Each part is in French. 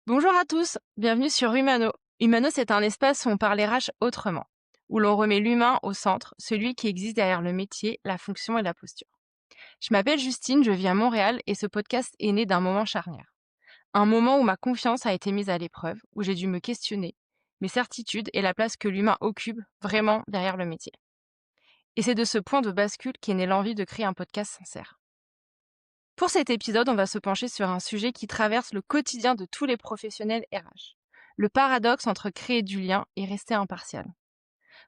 Bonjour à tous, bienvenue sur Humano. Humano, c'est un espace où on parle RH autrement, où l'on remet l'humain au centre, celui qui existe derrière le métier, la fonction et la posture. Je m'appelle Justine, je vis à Montréal et ce podcast est né d'un moment charnière. Un moment où ma confiance a été mise à l'épreuve, où j'ai dû me questionner, mes certitudes et la place que l'humain occupe vraiment derrière le métier. Et c'est de ce point de bascule qu'est née l'envie de créer un podcast sincère. Pour cet épisode, on va se pencher sur un sujet qui traverse le quotidien de tous les professionnels RH. Le paradoxe entre créer du lien et rester impartial.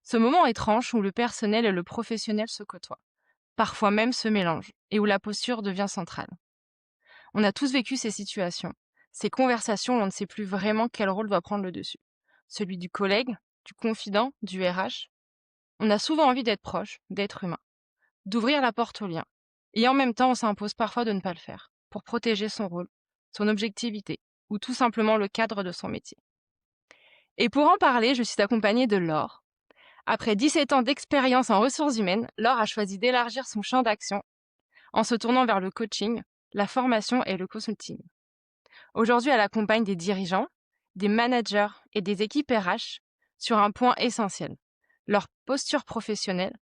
Ce moment étrange où le personnel et le professionnel se côtoient, parfois même se mélangent, et où la posture devient centrale. On a tous vécu ces situations, ces conversations où on ne sait plus vraiment quel rôle doit prendre le dessus. Celui du collègue, du confident, du RH. On a souvent envie d'être proche, d'être humain, d'ouvrir la porte au lien. Et en même temps, on s'impose parfois de ne pas le faire, pour protéger son rôle, son objectivité, ou tout simplement le cadre de son métier. Et pour en parler, je suis accompagnée de Laure. Après 17 ans d'expérience en ressources humaines, Laure a choisi d'élargir son champ d'action en se tournant vers le coaching, la formation et le consulting. Aujourd'hui, elle accompagne des dirigeants, des managers et des équipes RH sur un point essentiel, leur posture professionnelle.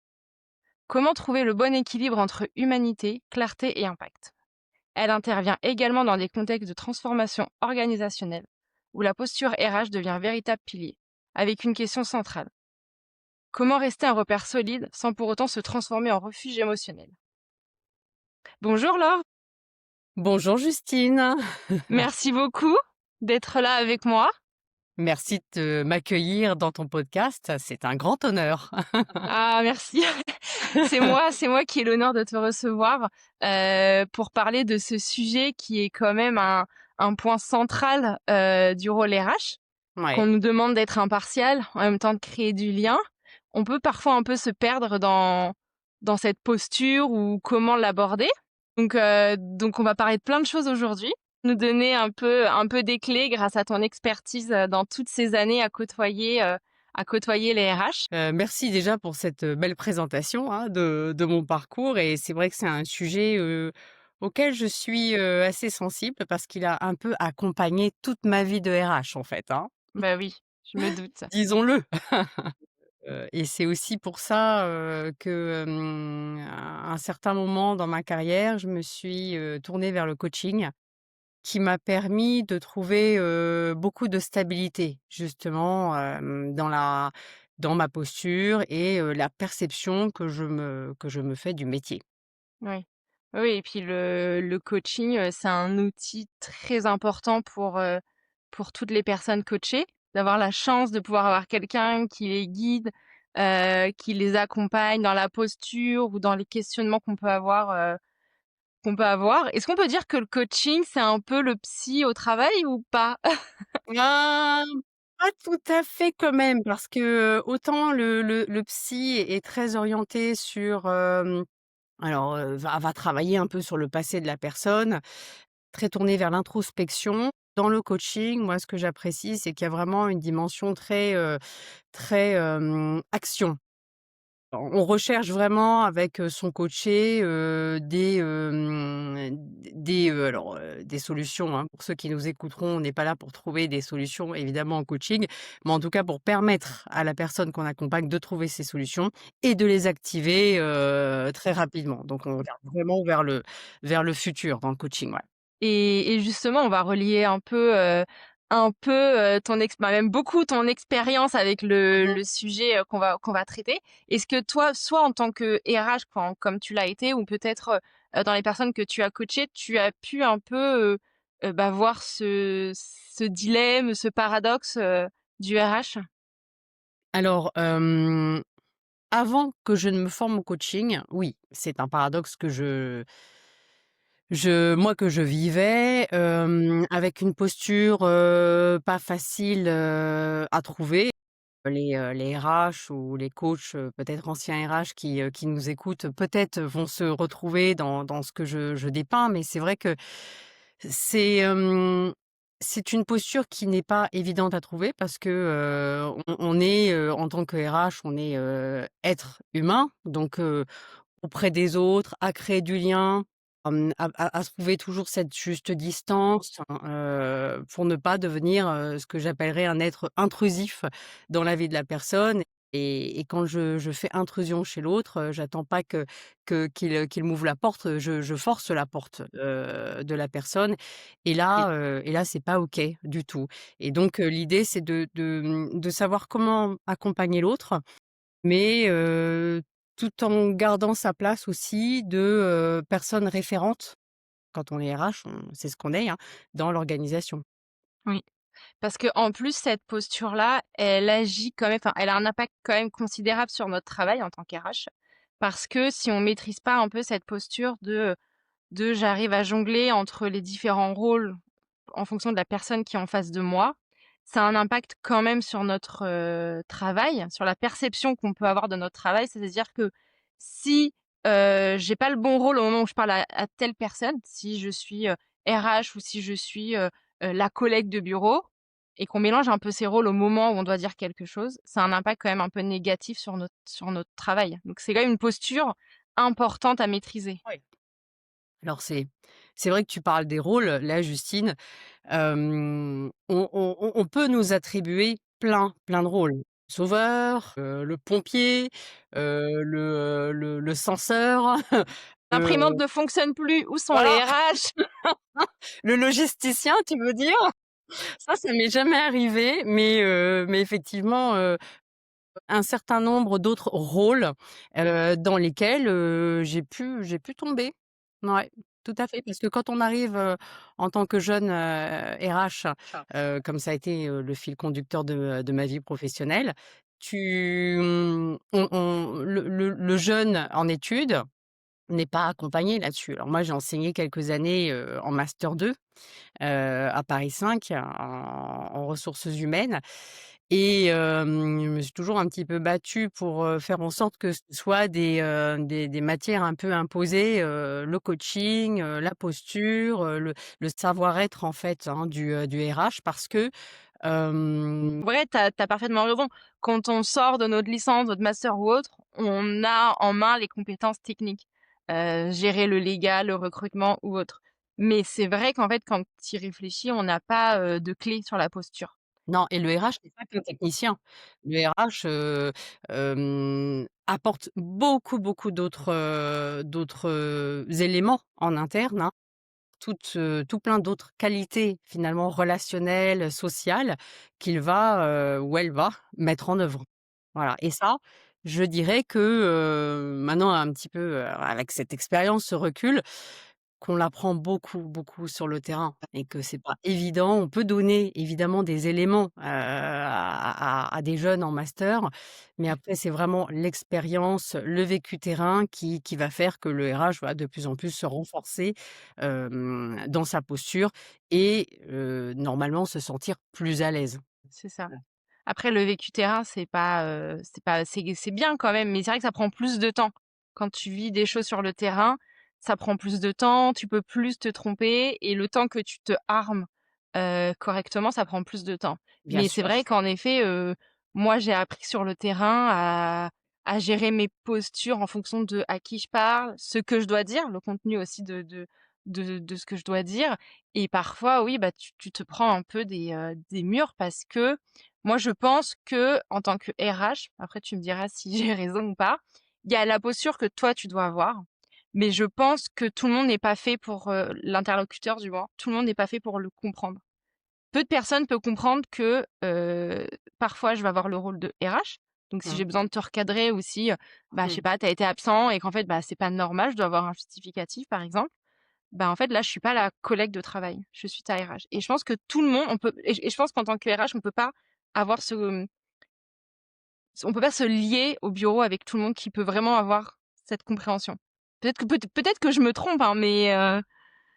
Comment trouver le bon équilibre entre humanité, clarté et impact. Elle intervient également dans des contextes de transformation organisationnelle, où la posture RH devient un véritable pilier, avec une question centrale. Comment rester un repère solide sans pour autant se transformer en refuge émotionnel? Bonjour Laure, Bonjour Justine, merci beaucoup d'être là avec moi. merci de m'accueillir dans ton podcast, c'est un grand honneur. Ah merci, c'est moi qui ai l'honneur de te recevoir pour parler de ce sujet qui est quand même un point central du rôle RH. Qu'on Ouais. nous demande d'être impartial, en même temps de créer du lien, on peut parfois un peu se perdre dans cette posture ou comment l'aborder. Donc on va parler de plein de choses aujourd'hui, nous donner un peu des clés grâce à ton expertise dans toutes ces années à côtoyer les RH. Merci déjà pour cette belle présentation, hein, de mon parcours et c'est vrai que c'est un sujet, auquel je suis, assez sensible parce qu'il a un peu accompagné toute ma vie de RH en fait, hein, Bah oui, je me doute. disons-le. Et c'est aussi pour ça, que, à un certain moment dans ma carrière, je me suis, tournée vers le coaching. Qui m'a permis de trouver, beaucoup de stabilité justement, dans ma posture et la perception que je me fais du métier. Oui. Oui et puis le coaching, c'est un outil très important pour toutes les personnes coachées, d'avoir la chance de pouvoir avoir quelqu'un qui les guide, qui les accompagne dans la posture ou dans les questionnements qu'on peut avoir. Est-ce qu'on peut dire que le coaching, c'est un peu le psy au travail ou pas? Ah, pas tout à fait quand même parce que, autant le psy est très orienté sur, alors, va travailler un peu sur le passé de la personne, très tourné vers l'introspection. Dans le coaching, moi, ce que j'apprécie, c'est qu'il y a vraiment une dimension très action. On recherche vraiment avec, son coaché, des solutions, hein. Pour ceux qui nous écouteront, on n'est pas là pour trouver des solutions évidemment en coaching, mais en tout cas pour permettre à la personne qu'on accompagne de trouver ces solutions et de les activer, très rapidement. Donc on regarde vraiment vers le futur dans le coaching, ouais. Et justement, on va relier même beaucoup ton expérience avec le sujet, qu'on va traiter. Est-ce que toi, soit en tant que RH comme tu l'as été ou peut-être, dans les personnes que tu as coachées, tu as pu un peu, voir ce dilemme, ce paradoxe, du RH? Alors, avant que je ne me forme au coaching, oui, c'est un paradoxe que je vivais, avec une posture, pas facile, à trouver. Les RH ou les coachs, peut-être anciens RH qui nous écoutent, peut-être vont se retrouver dans ce que je dépeins, mais c'est vrai que c'est, c'est une posture qui n'est pas évidente à trouver parce que, on est, en tant que RH, on est, être humain, donc auprès des autres, à créer du lien. à trouver toujours cette juste distance, pour ne pas devenir, ce que j'appellerais un être intrusif dans la vie de la personne et quand je fais intrusion chez l'autre, j'attends pas qu'il m'ouvre la porte, je force la porte, de la personne et là, c'est pas OK du tout et donc l'idée, c'est de savoir comment accompagner l'autre mais tout en gardant sa place aussi de, personne référente. Quand on est RH, on c'est ce qu'on est, hein, dans l'organisation. Oui. Parce que en plus, cette posture-là, elle agit quand même, enfin, elle a un impact quand même considérable sur notre travail en tant qu'RH. Parce que si on maîtrise pas un peu cette posture de j'arrive à jongler entre les différents rôles en fonction de la personne qui est en face de moi, ça a un impact quand même sur notre, travail, sur la perception qu'on peut avoir de notre travail. C'est-à-dire que si, j'ai pas le bon rôle au moment où je parle à telle personne, si je suis, RH ou si je suis, la collègue de bureau et qu'on mélange un peu ces rôles au moment où on doit dire quelque chose, ça a un impact quand même un peu négatif sur notre travail. Donc c'est quand même une posture importante à maîtriser. Oui. Alors c'est vrai que tu parles des rôles, là, Justine, on peut nous attribuer plein de rôles. Sauveur, le pompier, le censeur, L'imprimante heu, ne fonctionne plus, où sont les voilà, RH? le logisticien, tu veux dire? Ça m'est jamais arrivé, mais effectivement, un certain nombre d'autres rôles, dans lesquels, j'ai pu tomber. Ouais, tout à fait, parce que quand on arrive, en tant que jeune, RH, comme ça a été, le fil conducteur de ma vie professionnelle, le jeune en études n'est pas accompagné là-dessus. Alors moi, j'ai enseigné quelques années, en master 2 à Paris 5 en ressources humaines et je me suis toujours un petit peu battue pour, faire en sorte que ce soit des matières un peu imposées, le coaching, la posture, le savoir-être en fait, hein, du RH parce que, hem Ouais, tu as parfaitement raison. Quand on sort de notre licence, notre master ou autre, on a en main les compétences techniques, gérer le légal, le recrutement ou autre. Mais c'est vrai qu'en fait, quand tu y réfléchis, on n'a pas, de clé sur la posture. non et le RH n'est pas qu'un technicien. Le RH, apporte beaucoup d'autres, éléments en interne, hein. Tout plein d'autres qualités finalement relationnelles, sociales qu'il va, ou elle va mettre en œuvre. Voilà et ça, je dirais que, maintenant un petit peu, avec cette expérience, ce recul, qu'on l'apprend beaucoup sur le terrain et que c'est pas évident. On peut donner évidemment des éléments, à des jeunes en master, mais après c'est vraiment l'expérience, le vécu terrain qui va faire que le RH va de plus en plus se renforcer, dans sa posture et normalement se sentir plus à l'aise. C'est ça. Après le vécu terrain, c'est bien quand même, mais c'est vrai que ça prend plus de temps. Quand tu vis des choses sur le terrain, ça prend plus de temps, tu peux plus te tromper et le temps que tu te armes, correctement, ça prend plus de temps. Bien Mais c'est sûr. vrai qu'en effet, moi j'ai appris sur le terrain à gérer mes postures en fonction de à qui je parle, ce que je dois dire, le contenu aussi de ce que je dois dire et parfois oui, bah, tu te prends un peu des murs parce que moi, je pense que en tant que RH, après tu me diras si j'ai raison ou pas, il y a la posture que toi tu dois avoir, mais je pense que tout le monde n'est pas fait pour, l'interlocuteur du moins, tout le monde n'est pas fait pour le comprendre. Peu de personnes peuvent comprendre que, parfois je vais avoir le rôle de RH, donc si Mmh. j'ai besoin de te recadrer ou si, bah, je sais Mmh. pas, tu as été absent et qu'en fait, bah, c'est pas normal, je dois avoir un justificatif par exemple, bah, en fait là je suis pas la collègue de travail, je suis ta RH et je pense que tout le monde on peut et je pense qu'en tant que RH on peut pas avoir on peut pas se lier au bureau avec tout le monde qui peut vraiment avoir cette compréhension. Peut-être que je me trompe, hein, mais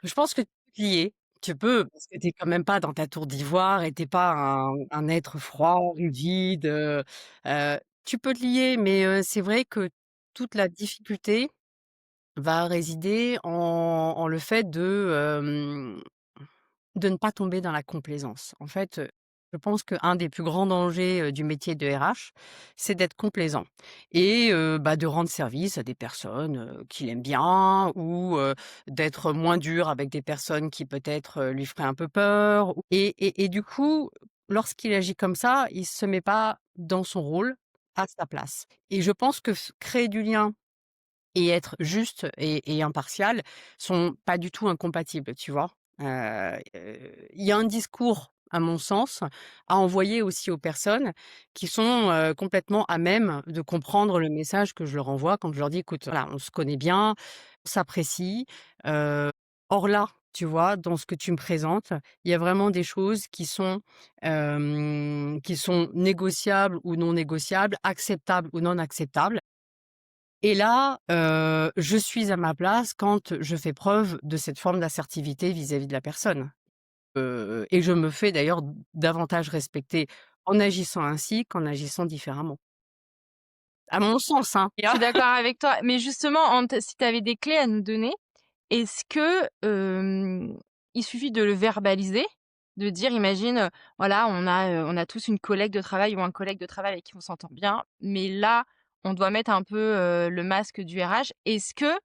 Je pense que tu peux te lier. Tu peux, parce que tu es quand même pas dans ta tour d'ivoire et tu es pas un être froid, rigide, tu peux te lier, mais c'est vrai que toute la difficulté va résider en le fait de ne pas tomber dans la complaisance. En fait, Je pense qu'un des plus grands dangers, du métier de RH, c'est d'être complaisant et de rendre service à des personnes, qu'il aime bien ou d'être moins dur avec des personnes qui peut-être, lui feraient un peu peur et du coup, lorsqu'il agit comme ça, il se met pas dans son rôle, à sa place et je pense que créer du lien et être juste et impartial sont pas du tout incompatibles, tu vois? Il y a un discours, à mon sens, à envoyer aussi aux personnes qui sont, complètement à même de comprendre le message que je leur envoie quand je leur dis: «Écoute, voilà, on se connaît bien, on s'apprécie, heu, or là, tu vois, dans ce que tu me présentes, il y a vraiment des choses qui sont négociables ou non négociables, acceptables ou non acceptables. Et là, je suis à ma place quand je fais preuve de cette forme d'assertivité vis-à-vis de la personne. Et je me fais d'ailleurs davantage respecter en agissant ainsi qu'en agissant différemment. À mon sens, hein. Je suis d'accord avec toi, mais justement, si tu avais des clés à nous donner, est-ce que, il suffit de le verbaliser? De dire, imagine, voilà, on a tous une collègue de travail ou un collègue de travail avec qui on s'entend bien, mais là, on doit mettre un peu, le masque du RH. Est-ce que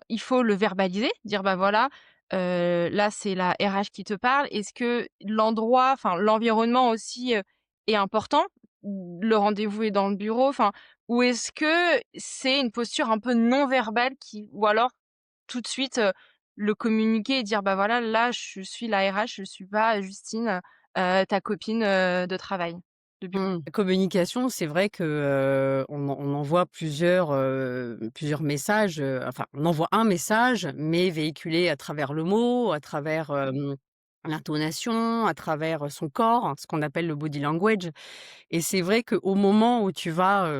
il faut le verbaliser, dire: «Bah, voilà, là, c'est la RH qui te parle». Est-ce que l'endroit, enfin, l'environnement aussi, est important? Le rendez-vous est dans le bureau, enfin, ou est-ce que c'est une posture un peu non verbale qui, ou alors tout de suite, le communiquer et dire: «Bah, voilà, là, je suis la RH, je suis pas Justine, ta copine, de travail, de bureau». La communication, c'est vrai que, on envoie plusieurs messages, enfin, on envoie un message, mais véhiculé à travers le mot, à travers, l'intonation, à travers, son corps, hein, ce qu'on appelle le body language et c'est vrai qu'au moment où tu vas,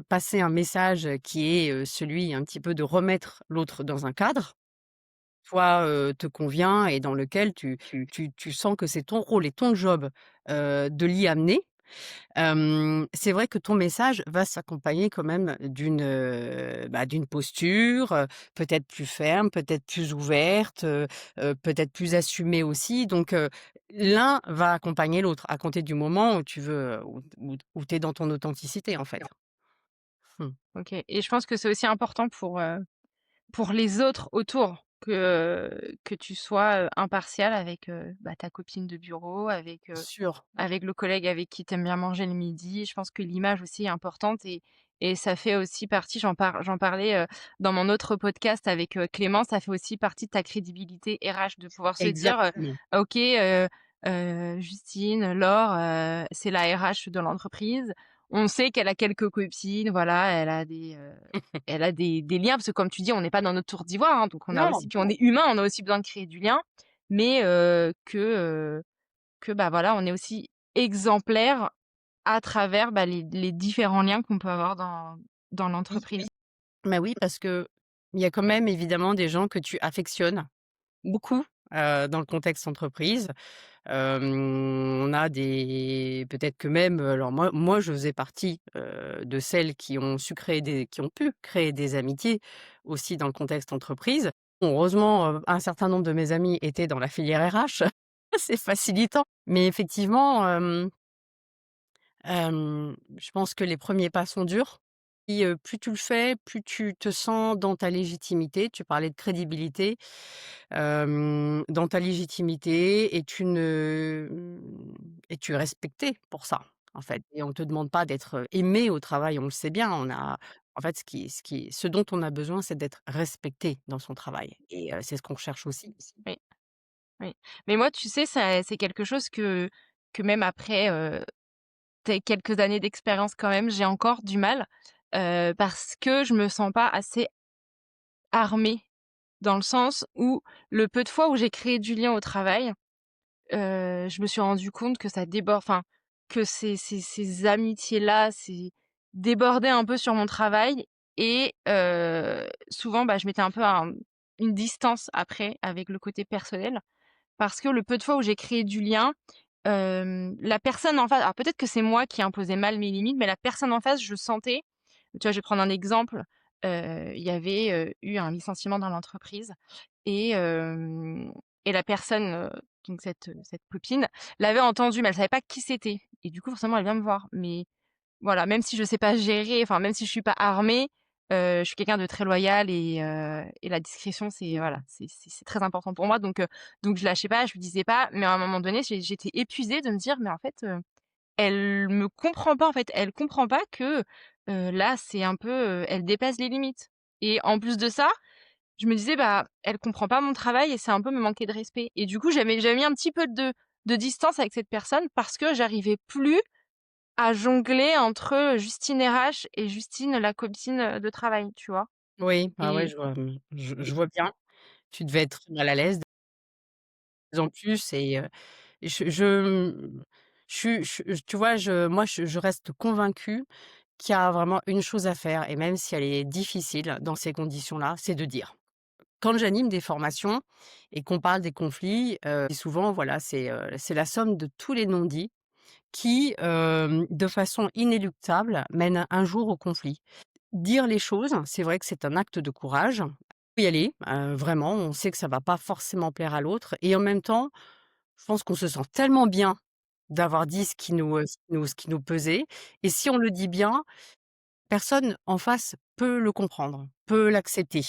passer un message qui est, celui un petit peu de remettre l'autre dans un cadre, toi, te convient et dans lequel tu sens que c'est ton rôle et ton job, de l'y amener. C'est vrai que ton message va s'accompagner quand même d'une posture, peut-être plus ferme, peut-être plus ouverte, peut-être plus assumée aussi. Donc, l'un va accompagner l'autre, à compter du moment où tu veux, où tu es dans ton authenticité, en fait. Mmh. OK, et je pense que c'est aussi important pour les autres autour, que tu sois, impartial avec, bah, ta copine de bureau, Sûr. avec le collègue avec qui tu aimes bien manger le midi. Je pense que l'image aussi est importante, et ça fait aussi partie, j'en parlais, dans mon autre podcast avec, Clément, ça fait aussi partie de ta crédibilité RH de pouvoir se dire, Exactement. «OK, Justine, Laure, c'est la RH de l'entreprise. On sait qu'elle a quelques copines, voilà, elle a des liens», parce que comme tu dis, on n'est pas dans notre tour d'ivoire, hein, donc on a aussi, Non. puis on est humain, on a aussi besoin de créer du lien, mais que, bah, voilà, on est aussi exemplaire à travers, bah, les différents liens qu'on peut avoir dans Oui, l'entreprise. bah, oui, parce qu'il y a quand même évidemment des gens que tu affectionnes beaucoup, dans le contexte entreprise. On a des peut-être que même, alors moi je faisais partie, de celles qui ont pu créer des amitiés aussi dans le contexte entreprise. Bon, heureusement, un certain nombre de mes amis étaient dans la filière RH, c'est facilitant. Mais effectivement, je pense que les premiers pas sont durs. Et plus tu le fais, plus tu te sens dans ta légitimité. Tu parlais de crédibilité, dans ta légitimité et tu es respecté pour ça, en fait. Et on te demande pas d'être, aimé au travail, on le sait bien. On a en fait, ce dont on a besoin, c'est d'être respecté dans son travail et c'est ce qu'on recherche aussi. Oui, oui. Mais moi, tu sais, ça c'est quelque chose que même après, tes quelques années d'expérience quand même, j'ai encore du mal, parce que je me sens pas assez armée. Dans le sens où le peu de fois où j'ai créé du lien au travail, je me suis rendu compte que ça déborde, enfin, que ces amitiés-là, c'est débordait un peu sur mon travail, et souvent, bah, je mettais un peu une distance après avec le côté personnel. Parce que le peu de fois où j'ai créé du lien, la personne en face, alors peut-être que c'est moi qui imposais mal mes limites, mais la personne en face, je sentais, tu vois, je vais prendre un exemple, il y avait, eu un licenciement dans l'entreprise, et la personne, donc cette copine l'avait entendu, mais elle savait pas qui c'était et du coup, forcément, elle vient me voir. Mais voilà, même si je sais pas gérer, enfin, même si je suis pas armée, je suis quelqu'un de très loyal et la discrétion, c'est voilà, c'est très important pour moi donc je lâchais pas, je lui disais pas, mais à un moment donné, j'étais épuisée de me dire: «Mais en fait, elle me comprend pas, en fait. Elle comprend pas que, là, c'est un peu, elle dépasse les limites» et en plus de ça, je me disais: «Bah, elle comprend pas mon travail et c'est un peu me manquer de respect» et du coup, j'avais mis un petit peu de distance avec cette personne parce que j'arrivais plus à jongler entre Justine RH et Justine la copine, de travail, tu vois? Oui, bah, ouais, Et je vois bien. Tu devais être mal à l'aise de plus en plus et tu vois, je reste convaincue qu'il y a vraiment une chose à faire et même si elle est difficile dans ces conditions-là, c'est de dire. Quand j'anime des formations et qu'on parle des conflits, souvent voilà, c'est la somme de tous les non-dits qui, de façon inéluctable, mènent un jour au conflit. Dire les choses, c'est vrai que c'est un acte de courage. Faut y aller, vraiment, on sait que ça va pas forcément plaire à l'autre et en même temps, je pense qu'on se sent tellement bien d'avoir dit ce qui nous pesait et si on le dit bien, personne en face peut le comprendre, peut l'accepter.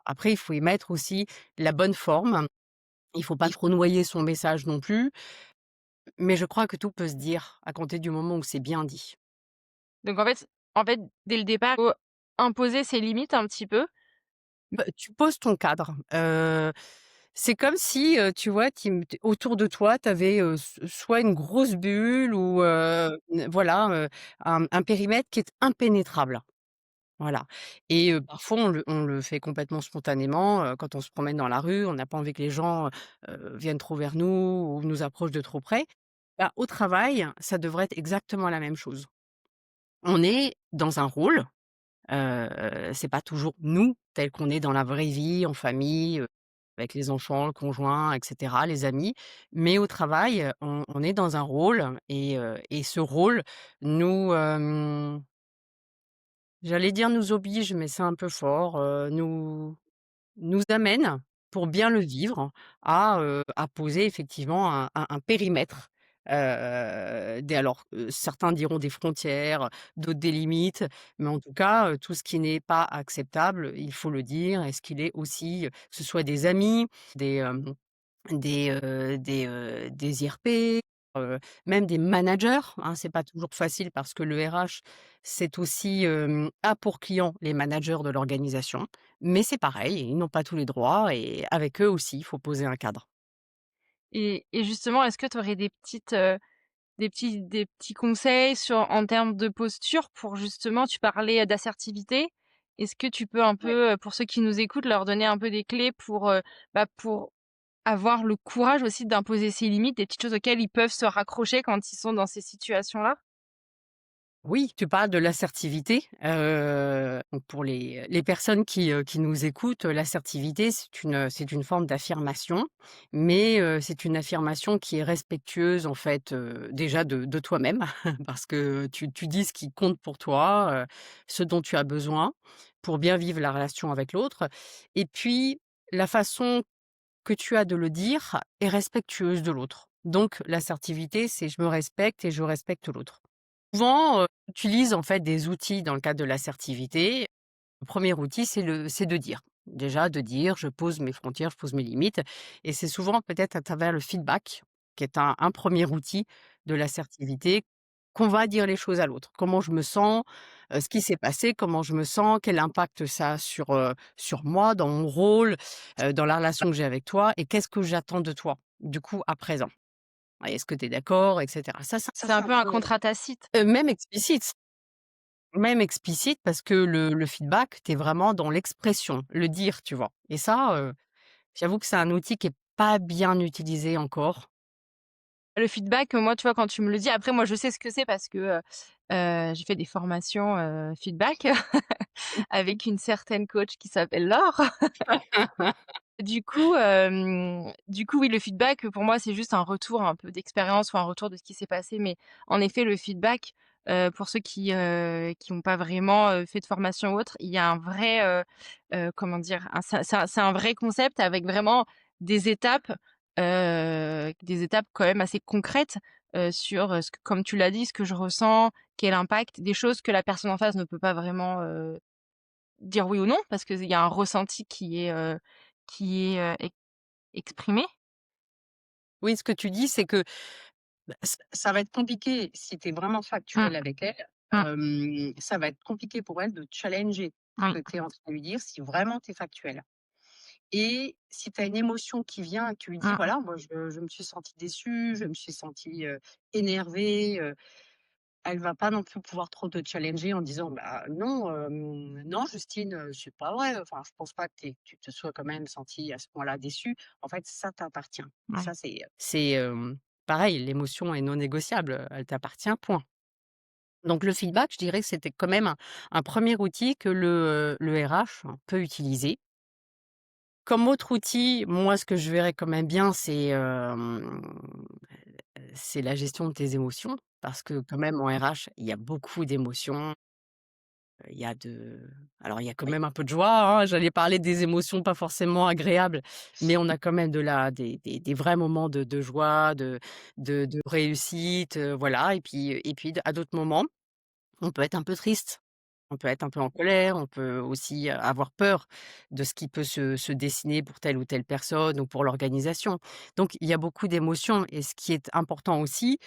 Après, il faut y mettre aussi la bonne forme. Il faut pas trop noyer son message non plus, mais je crois que tout peut se dire à compter du moment où c'est bien dit. donc en fait, dès le départ, faut imposer ses limites un petit peu. Bah, tu poses ton cadre, c'est comme si, tu vois, autour de toi, tu avais, soit une grosse bulle ou, voilà, un périmètre qui est impénétrable. Voilà et parfois on le fait complètement spontanément, quand on se promène dans la rue, on n'a pas envie que les gens, viennent trop vers nous ou nous approchent de trop près. Bah, au travail, ça devrait être exactement la même chose. On est dans un rôle, c'est pas toujours nous, tels qu'on est dans la vraie vie, en famille, avec les enfants, le conjoint et cetera, les amis, mais au travail, on est dans un rôle et ce rôle nous, j'allais dire nous oblige, mais c'est un peu fort, nous amène, pour bien le vivre, à poser effectivement un périmètre, certains diront des frontières, d'autres des limites, mais en tout cas, tout ce qui n'est pas acceptable, il faut le dire et ce qu'il est aussi, que ce soit des amis, des, des IRP, même des managers, hein. C'est pas toujours facile parce que le RH, c'est aussi, a pour client les managers de l'organisation, mais c'est pareil, ils n'ont pas tous les droits et avec eux aussi, il faut poser un cadre. Et justement, est-ce que tu aurais des petits conseils sur en termes de posture pour justement tu parlais, d'assertivité. Est-ce que tu peux un Ouais. peu, pour ceux qui nous écoutent, leur donner un peu des clés pour avoir le courage aussi d'imposer ses limites, des petites choses auxquelles ils peuvent se raccrocher quand ils sont dans ces situations-là? Oui, tu parles de l'assertivité, donc pour les personnes qui nous écoutent, l'assertivité, c'est une forme d'affirmation, mais c'est une affirmation qui est respectueuse, en fait, déjà de toi-même, parce que tu dis ce qui compte pour toi, ce dont tu as besoin pour bien vivre la relation avec l'autre et puis la façon que tu as de le dire est respectueuse de l'autre. Donc l'assertivité, c'est je me respecte et je respecte l'autre. Souvent, on utilise en fait des outils dans le cadre de l'assertivité. Le premier outil, c'est de dire. Déjà de dire: «Je pose mes frontières, je pose mes limites» et c'est souvent peut-être à travers le feedback, qui est un 1er outil de l'assertivité, qu'on va dire les choses à l'autre. Comment je me sens, ce qui s'est passé, comment je me sens, quel impact ça a sur moi, dans mon rôle, dans la relation que j'ai avec toi et qu'est-ce que j'attends de toi, du coup, à présent. Ouais, est-ce que tu es d'accord et cetera. Ça C'est un c'est un peu un 1er contrat tacite. même explicite. Même explicite parce que le feedback, tu es vraiment dans l'expression, le dire, tu vois? Et ça, j'avoue que c'est un outil qui est pas bien utilisé encore. Le feedback, moi, tu vois, quand tu me le dis après moi, je sais ce que c'est parce que, j'ai fait des formations, feedback avec une certaine coach qui s'appelle Laure. Du coup, oui, le feedback, pour moi, c'est juste un retour un peu d'expérience ou un retour de ce qui s'est passé. Mais en effet, le feedback, pour ceux qui ont pas vraiment, fait de formation ou autre, il y a un vrai, comment dire? Un c'est un vrai concept avec vraiment des étapes, des étapes quand même assez concrètes, sur, ce que comme tu l'as dit, ce que je ressens, quel impact, des choses que la personne en face ne peut pas vraiment, dire oui ou non parce qu'il y a un ressenti qui est, exprimé. Oui, ce que tu dis, c'est que bah, ça va être compliqué si tu es vraiment Mmh, factuel avec elle, mmh, ça va être compliqué pour elle de challenger ce oui, que tu es en train de lui dire si vraiment tu es factuel. Et si tu as une émotion qui vient et que tu lui dis: mmh, «Voilà, moi je me suis sentie déçue, je me suis sentie, énervée», elle va pas non plus pouvoir trop te challenger en disant: «Bah, non, non Justine, c'est pas vrai, enfin je pense pas que tu te sois quand même sentie à ce point-là déçue». En fait, ça t'appartient et ouais, ça pareil, l'émotion est non négociable, elle t'appartient, point. Donc le feedback, je dirais que c'était quand même un 1 outil que le RH peut utiliser. Comme autre outil, moi, ce que je verrais quand même bien, c'est la gestion de tes émotions parce que quand même en RH, il y a beaucoup d'émotions, il y a de alors il y a quand oui, même un peu de joie, hein, j'allais parler des émotions pas forcément agréables, mais on a quand même de la des vrais moments de joie, de réussite, voilà et puis à d'autres moments on peut être un peu triste, on peut être un peu en colère, on peut aussi avoir peur de ce qui peut se dessiner pour telle ou telle personne ou pour l'organisation. Donc il y a beaucoup d'émotions et ce qui est important aussi,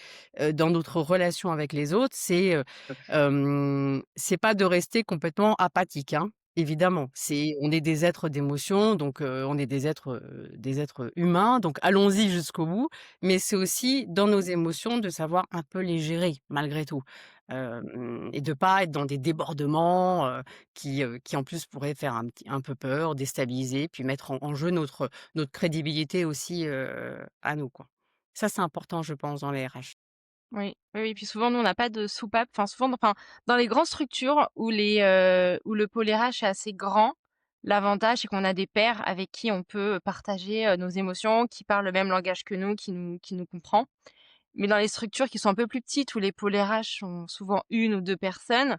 dans notre relation avec les autres, c'est pas de rester complètement apathique, hein, évidemment. On est des êtres d'émotion, donc on est des êtres humains, donc allons-y jusqu'au bout, mais c'est aussi dans nos émotions de savoir un peu les gérer malgré tout. Et de pas être dans des débordements, qui en plus pourraient faire un peu peur, déstabiliser, puis mettre en jeu notre crédibilité aussi, à nous, quoi. Ça, c'est important, je pense, dans les RH. oui, oui, oui, puis souvent nous on n'a pas de soupape, enfin souvent enfin dans les grandes structures où le pôle RH est assez grand, l'avantage c'est qu'on a des pairs avec qui on peut partager, nos émotions, qui parlent le même langage que nous, qui nous comprend. Mais dans les structures qui sont un peu plus petites où les pôles RH sont souvent une ou 2 personnes,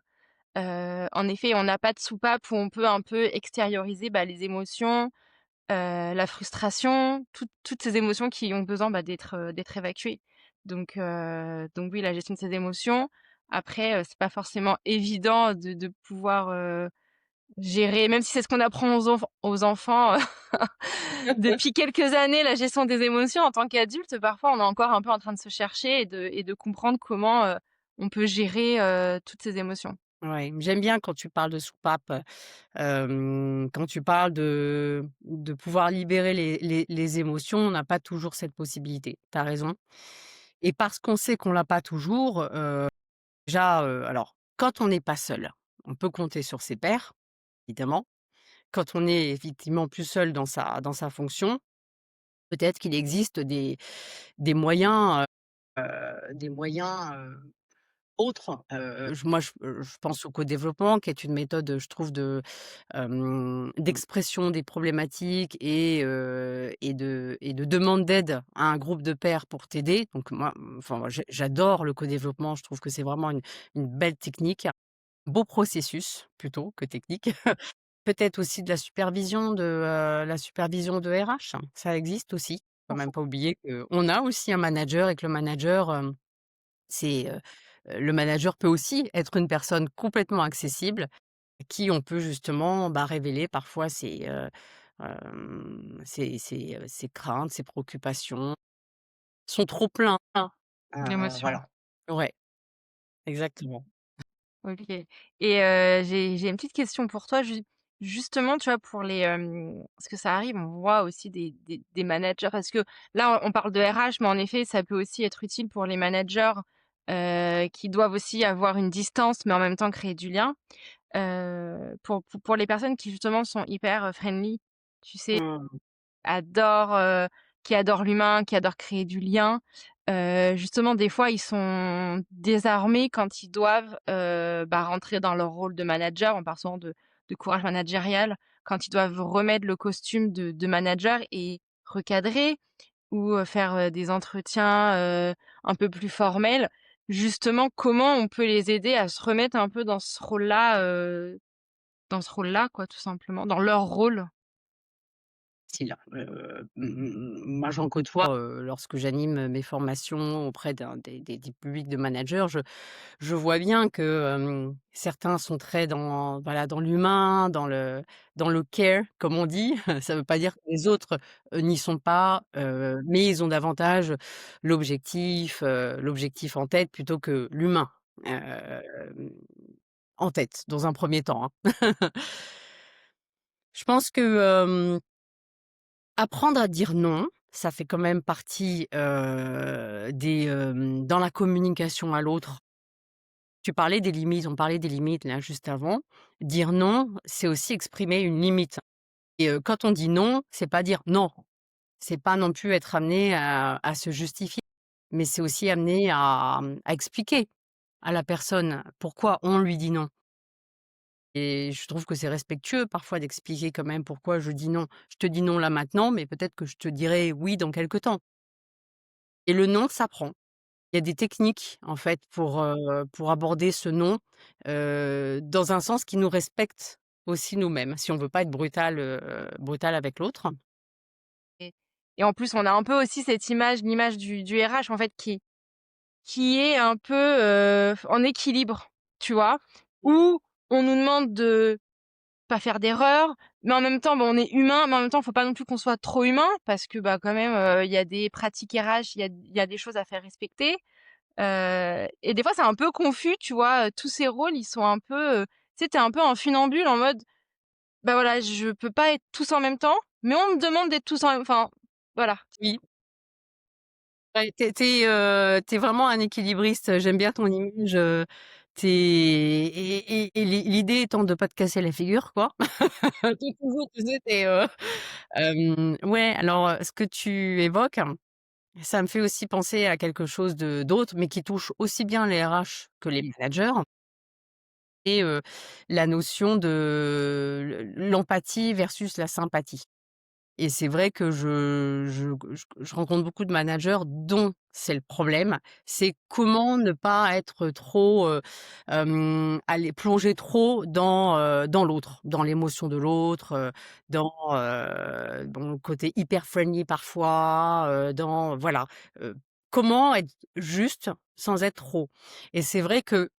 en effet on n'a pas de soupape où on peut un peu extérioriser, bah, les émotions, la frustration, toutes ces émotions qui ont besoin, bah, d'être évacuées. Donc oui, la gestion de ces émotions. Après, c'est pas forcément évident de pouvoir, gérer même si c'est ce qu'on apprend aux enfants, depuis quelques années, la gestion des émotions. En tant qu'adulte, parfois, on est encore un peu en train de se chercher et de comprendre comment, on peut gérer, toutes ces émotions. Ouais, j'aime bien quand tu parles de soupape, quand tu parles de pouvoir libérer les émotions, on n'a pas toujours cette possibilité. Tu as raison et parce qu'on sait qu'on l'a pas toujours, déjà, alors quand on n'est pas seul, on peut compter sur ses pairs, évidemment. Quand on est effectivement plus seul dans sa fonction, peut-être qu'il existe des moyens, autres. Je pense au codéveloppement qui est une méthode, je trouve d'expression des problématiques et de demande d'aide à un groupe de pairs pour t'aider. Donc moi, enfin moi j'adore le codéveloppement, je trouve que c'est vraiment une belle technique, beau processus plutôt que technique. Peut-être aussi de la supervision de RH, ça existe aussi. Faut même pas oublier qu'on a aussi un manager et que c'est, le manager peut aussi être une personne complètement accessible, à qui on peut justement, bah, révéler parfois ses craintes, ses préoccupations, son trop plein, hein, L'émotion. voilà. Ouais, exactement. OK et j'ai une petite question pour toi, justement, tu vois, pour parce que ça arrive, on voit aussi des managers parce que là, on parle de RH, mais en effet, ça peut aussi être utile pour les managers, qui doivent aussi avoir une distance, mais en même temps créer du lien. Pour les personnes qui justement sont hyper, friendly, tu sais? Mmh. Adore, qui adorent l'humain, qui adorent créer du lien. Justement, des fois, ils sont désarmés quand ils doivent, bah, rentrer dans leur rôle de manager. On parle souvent de courage managérial, quand ils doivent remettre le costume de manager et recadrer ou, faire, des entretiens, un peu plus formels. Justement, comment on peut les aider à se remettre un peu dans ce rôle-là, quoi, tout simplement, dans leur rôle? facile. Moi, j'en côtoie, lorsque j'anime mes formations auprès des publics de managers. Je vois bien que, certains sont très dans voilà, dans l'humain, dans le care comme on dit. Ça veut pas dire que les autres, n'y sont pas, mais ils ont davantage l'objectif en tête plutôt que l'humain, hem, en tête, dans un premier temps, hein. Je pense que, apprendre à dire non, ça fait quand même partie, dans la communication à l'autre. Tu parlais des limites, on parlait des limites là juste avant. Dire non, c'est aussi exprimer une limite et quand on dit non, c'est pas dire non. C'est pas non plus être amené à se justifier, mais c'est aussi amené à expliquer à la personne pourquoi on lui dit non et je trouve que c'est respectueux parfois d'expliquer quand même pourquoi je dis non. Je te dis non là maintenant, mais peut-être que je te dirai oui dans quelque temps et le non s'apprend. Il y a des techniques en fait pour aborder ce non, dans un sens qui nous respecte aussi nous-mêmes, si on veut pas être brutal avec l'autre. Et et en plus, on a un peu aussi cette image, l'image du RH en fait qui est un peu, en équilibre, tu vois? Où on nous demande de pas faire d'erreurs, mais en même temps, on est humain, mais en même temps, faut pas non plus qu'on soit trop humain parce que, bah, quand même, il y a des pratiques RH, il y a des choses à faire respecter. Et des fois, c'est un peu confus, tu vois? Tous ces rôles, ils sont un peu, tu sais, tu un peu en funambule en mode: «Bah, voilà, je peux pas être tous en même temps, mais on me demande d'être tous en même», enfin, voilà. Oui, ouais, tu es vraiment un équilibriste, j'aime bien ton image, tu et l'idée étant de pas te casser la figure, quoi. Tu toujours, tu sais, ouais, alors, ce que tu évoques, ça me fait aussi penser à quelque chose d'autre, mais qui touche aussi bien les RH que les managers. Et la notion de l'empathie versus la sympathie et c'est vrai que je rencontre beaucoup de managers dont c'est le problème. C'est comment ne pas être trop, aller plonger trop dans l'autre, dans l'émotion de l'autre, dans le côté hyper friendly parfois, dans voilà, heu, comment être juste sans être trop et c'est vrai que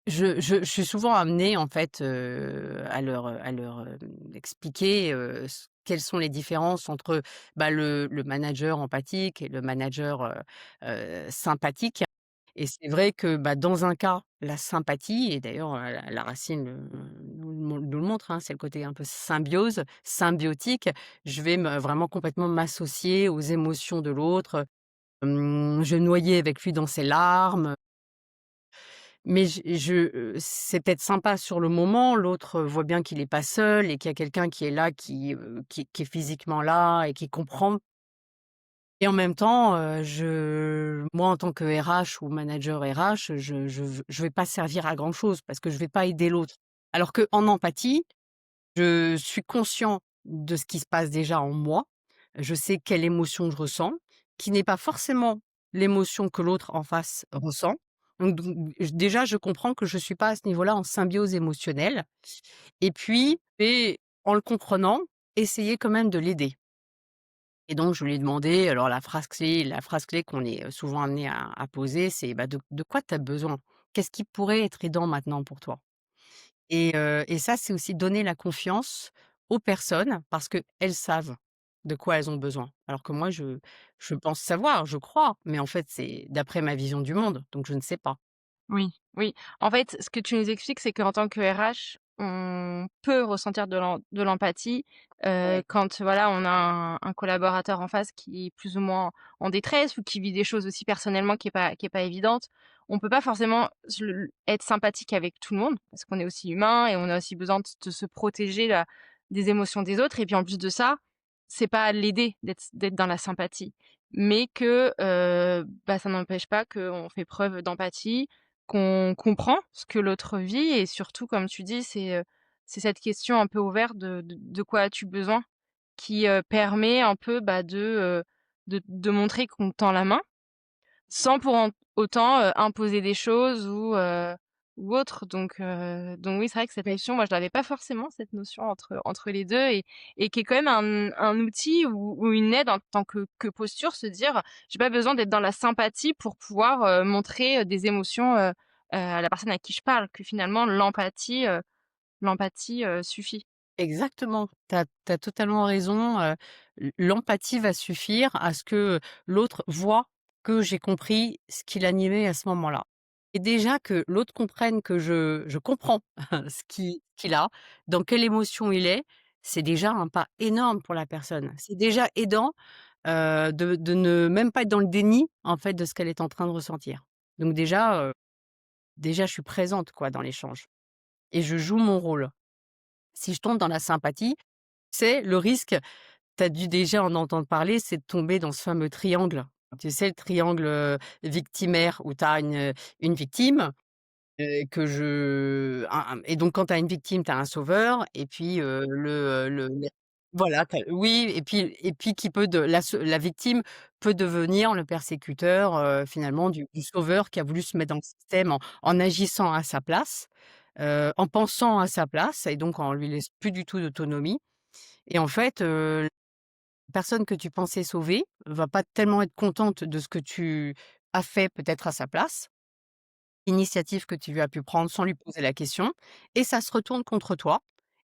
je suis souvent amenée en fait, à leur expliquer, quelles sont les différences entre, bah, le manager empathique et le manager, sympathique et c'est vrai que, bah, dans un cas, la sympathie et d'ailleurs, la racine, nous le montre, hein, c'est le côté un peu symbiose, symbiotique. Je vais vraiment complètement m'associer aux émotions de l'autre, je vais me noyer avec lui dans ses larmes. Mais c'est peut-être sympa sur le moment, l'autre, voit bien qu'il est pas seul et qu'il y a quelqu'un qui est là, qui est physiquement là et qui comprend et en même temps, moi en tant que RH ou manager RH, je vais pas servir à grand chose parce que je vais pas aider l'autre. Alors qu'en empathie, je suis conscient de ce qui se passe déjà en moi. Je sais quelle émotion je ressens, qui n'est pas forcément l'émotion que l'autre en face ressent. Déjà, je comprends que je suis pas à ce niveau-là en symbiose émotionnelle et puis et en le comprenant, essayer quand même de l'aider et donc je lui ai demandé alors la phrase clé qu'on est, souvent amené à poser, c'est: «Bah, de quoi tu as besoin? Qu'est-ce qui pourrait être aidant maintenant pour toi?» et ça, c'est aussi donner la confiance aux personnes parce qu'elles savent de quoi elles ont besoin. Alors que moi, je pense savoir, je crois, mais en fait, c'est d'après ma vision du monde, donc je ne sais pas. Oui, oui. En fait, ce que tu nous expliques, c'est qu'en tant que RH, on peut ressentir de l'empathie, Ouais. quand voilà, on a un collaborateur en face qui est plus ou moins en détresse ou qui vit des choses aussi personnellement qui est pas évidente. On peut pas forcément être sympathique avec tout le monde parce qu'on est aussi humain et on a aussi besoin de se protéger des émotions des autres et puis en plus de ça, c'est pas l'aider d'être dans la sympathie, mais que, bah, ça n'empêche pas qu'on fait preuve d'empathie, qu'on comprend ce que l'autre vit et surtout, comme tu dis, c'est cette question un peu ouverte de quoi as-tu besoin? Qui, permet un peu, bah, de montrer qu'on tend la main, sans pour autant, imposer des choses ou ou autre. Donc oui, c'est vrai que cette notion, moi, je l'avais pas forcément, cette notion entre les 2, et qui est quand même un outil ou une aide en tant que posture, se dire: «J'ai pas besoin d'être dans la sympathie pour pouvoir, montrer, des émotions, à la personne à qui je parle», que finalement l'empathie suffit. Exactement, tu as totalement raison, l'empathie va suffire à ce que l'autre voit que j'ai compris ce qui l'animait à ce moment-là. Et déjà que l'autre comprenne que je comprends ce qu'il a, dans quelle émotion il est, c'est déjà un pas énorme pour la personne. C'est déjà aidant, de ne même pas être dans le déni, en fait, de ce qu'elle est en train de ressentir. Donc déjà je suis présente, quoi, dans l'échange et je joue mon rôle. Si je tombe dans la sympathie, c'est le risque, tu as dû déjà en entendre parler, c'est de tomber dans ce fameux triangle. Tu sais, le triangle, victimaire où tu as une victime, que je un et donc quand tu as une victime, tu as un sauveur et puis, le voilà, tu oui et puis qui peut de la victime peut devenir le persécuteur, finalement du sauveur qui a voulu se mettre dans le système en agissant à sa place, en pensant à sa place et donc en lui laisse plus du tout d'autonomie et en fait, personne que tu pensais sauver va pas tellement être contente de ce que tu as fait peut-être à sa place, initiative que tu lui as pu prendre sans lui poser la question et ça se retourne contre toi